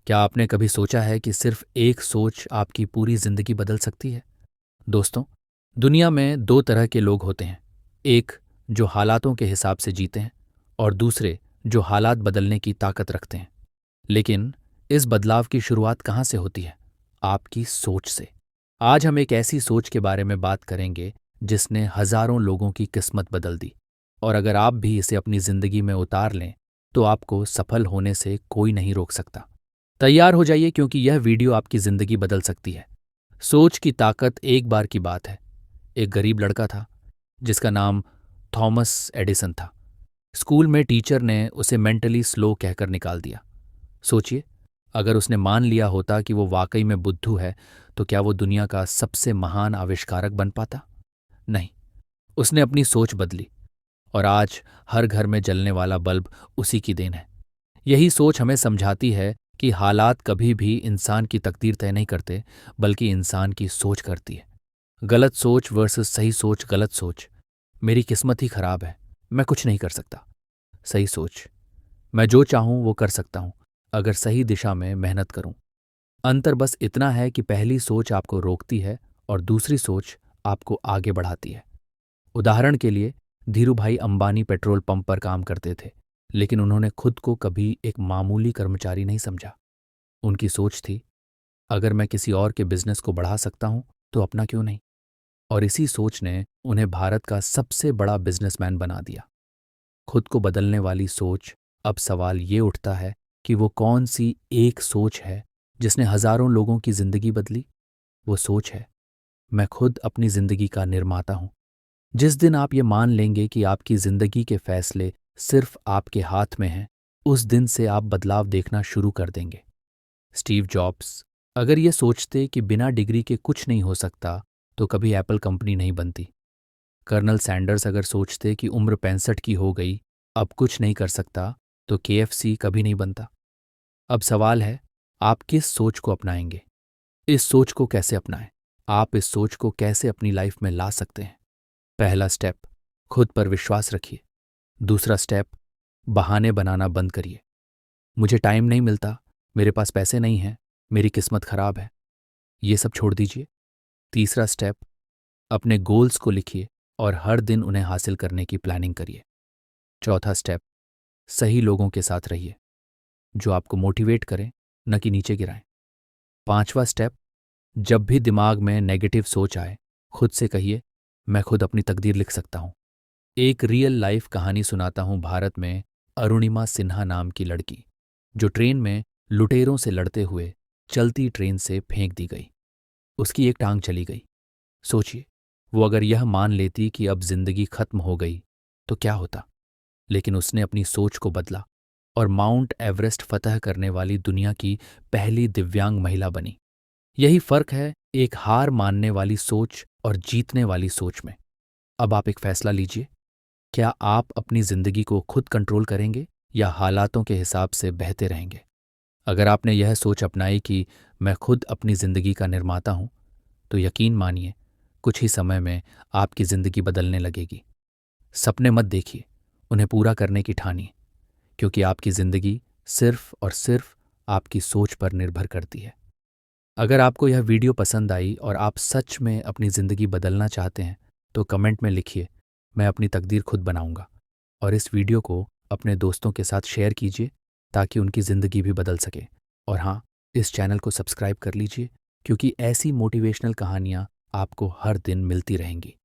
क्या आपने कभी सोचा है कि सिर्फ एक सोच आपकी पूरी जिंदगी बदल सकती है? दोस्तों, दुनिया में दो तरह के लोग होते हैं। एक जो हालातों के हिसाब से जीते हैं और दूसरे जो हालात बदलने की ताकत रखते हैं। लेकिन इस बदलाव की शुरुआत कहाँ से होती है? आपकी सोच से। आज हम एक ऐसी सोच के बारे में बात करेंगे जिसने हजारों लोगों की किस्मत बदल दी। और अगर आप भी इसे अपनी जिंदगी में उतार लें तो आपको सफल होने से कोई नहीं रोक सकता। तैयार हो जाइए क्योंकि यह वीडियो आपकी जिंदगी बदल सकती है। सोच की ताकत एक बार की बात है। एक गरीब लड़का था जिसका नाम थॉमस एडिसन था। स्कूल में टीचर ने उसे मेंटली स्लो कहकर निकाल दिया। सोचिए, अगर उसने मान लिया होता कि वो वाकई में बुद्धू है तो क्या वो दुनिया का सबसे महान आविष्कारक बन पाता? नहीं। उसने अपनी सोच बदली और आज हर घर में जलने वाला बल्ब उसी की देन है। यही सोच हमें समझाती है कि हालात कभी भी इंसान की तकदीर तय नहीं करते, बल्कि इंसान की सोच करती है। गलत सोच वर्सेस सही सोच। गलत सोच, मेरी किस्मत ही खराब है, मैं कुछ नहीं कर सकता। सही सोच, मैं जो चाहूं वो कर सकता हूं, अगर सही दिशा में मेहनत करूं। अंतर बस इतना है कि पहली सोच आपको रोकती है और दूसरी सोच आपको आगे बढ़ाती है। उदाहरण के लिए, धीरूभाई अंबानी पेट्रोल पंप पर काम करते थे, लेकिन उन्होंने खुद को कभी एक मामूली कर्मचारी नहीं समझा। उनकी सोच थी, अगर मैं किसी और के बिजनेस को बढ़ा सकता हूं तो अपना क्यों नहीं। और इसी सोच ने उन्हें भारत का सबसे बड़ा बिजनेसमैन बना दिया। खुद को बदलने वाली सोच। अब सवाल ये उठता है कि वो कौन सी एक सोच है जिसने हजारों लोगों की जिंदगी बदली? वो सोच है, मैं खुद अपनी जिंदगी का निर्माता हूं। जिस दिन आप ये मान लेंगे कि आपकी जिंदगी के फैसले सिर्फ आपके हाथ में हैं, उस दिन से आप बदलाव देखना शुरू कर देंगे। स्टीव जॉब्स अगर ये सोचते कि बिना डिग्री के कुछ नहीं हो सकता तो कभी एप्पल कंपनी नहीं बनती। कर्नल सैंडर्स अगर सोचते कि उम्र 65 की हो गई, अब कुछ नहीं कर सकता, तो केएफसी कभी नहीं बनता। अब सवाल है, आप किस सोच को अपनाएंगे? इस सोच को कैसे अपनाएं? आप इस सोच को कैसे अपनी लाइफ में ला सकते हैं? पहला स्टेप, खुद पर विश्वास रखिए। दूसरा स्टेप, बहाने बनाना बंद करिए। मुझे टाइम नहीं मिलता, मेरे पास पैसे नहीं हैं, मेरी किस्मत खराब है, ये सब छोड़ दीजिए। तीसरा स्टेप, अपने गोल्स को लिखिए और हर दिन उन्हें हासिल करने की प्लानिंग करिए। चौथा स्टेप, सही लोगों के साथ रहिए जो आपको मोटिवेट करें, न कि नीचे गिराएं। पांचवा स्टेप, जब भी दिमाग में नेगेटिव सोच आए, खुद से कहिए, मैं खुद अपनी तकदीर लिख सकता हूं। एक रियल लाइफ कहानी सुनाता हूं। भारत में अरुणिमा सिन्हा नाम की लड़की, जो ट्रेन में लुटेरों से लड़ते हुए चलती ट्रेन से फेंक दी गई। उसकी एक टांग चली गई। सोचिए, वो अगर यह मान लेती कि अब जिंदगी खत्म हो गई तो क्या होता। लेकिन उसने अपनी सोच को बदला और माउंट एवरेस्ट फतह करने वाली दुनिया की पहली दिव्यांग महिला बनी। यही फर्क है एक हार मानने वाली सोच और जीतने वाली सोच में। अब आप एक फैसला लीजिए, क्या आप अपनी जिंदगी को खुद कंट्रोल करेंगे या हालातों के हिसाब से बहते रहेंगे? अगर आपने यह सोच अपनाई कि मैं खुद अपनी जिंदगी का निर्माता हूं, तो यकीन मानिए, कुछ ही समय में आपकी जिंदगी बदलने लगेगी। सपने मत देखिए, उन्हें पूरा करने की ठानिए, क्योंकि आपकी जिंदगी सिर्फ और सिर्फ आपकी सोच पर निर्भर करती है। अगर आपको यह वीडियो पसंद आई और आप सच में अपनी जिंदगी बदलना चाहते हैं, तो कमेंट में लिखिए, मैं अपनी तकदीर खुद बनाऊंगा। और इस वीडियो को अपने दोस्तों के साथ शेयर कीजिए ताकि उनकी जिंदगी भी बदल सके। और हाँ, इस चैनल को सब्सक्राइब कर लीजिए, क्योंकि ऐसी मोटिवेशनल कहानियाँ आपको हर दिन मिलती रहेंगी।